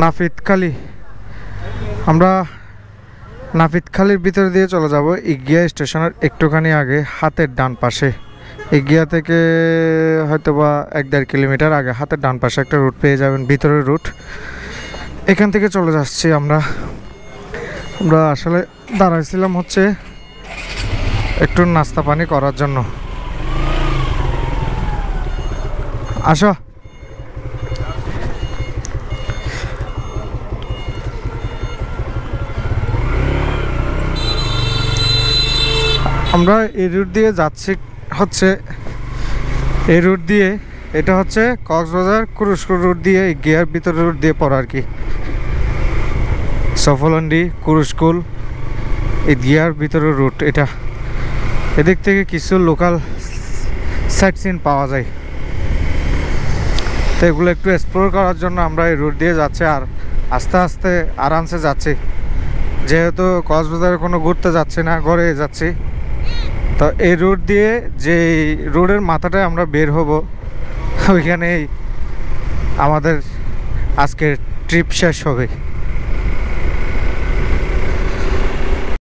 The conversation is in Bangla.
নাপিতখালী। আমরা নাপিতখালীর ভিতর দিয়ে চলে যাব ইগিয়া স্টেশনের একটুখানি আগে, হাতের ডান পাশে। ইগিয়া থেকে হয়তোবা 1-1.5 কিলোমিটার আগে হাতের ডান পাশে একটা রুট পেয়ে যাবেন, ভিতরের রুট। এখান থেকে চলে যাচ্ছি আমরা আসলে দাঁড়াইছিলাম হচ্ছে একটু নাস্তা পানি করার জন্য। আসো। আমরা এই রুট দিয়ে যাচ্ছি হচ্ছে, এই রুট দিয়ে, এটা হচ্ছে কক্সবাজার কুরুশকুল রুট দিয়ে গিয়ার ভিতরের রুট দিয়ে পড়া আর কি। সফলন্ডি কুরুশকুল এই গিয়ার ভিতরের রুট এটা। এদিক থেকে কিছু লোকাল সাইট সিন পাওয়া যায়, তো এগুলো একটু এক্সপ্লোর করার জন্য আমরা এই রুট দিয়ে যাচ্ছি। আর আস্তে আস্তে আরামসে যাচ্ছি, যেহেতু কক্সবাজারে কোনো ঘুরতে যাচ্ছি না, ঘরে যাচ্ছি। তো এই রুট দিয়ে, যে রোডের মাথাটায় আমরা বের হব, ওইখানেই আমাদের আজকের ট্রিপ শেষ হবে।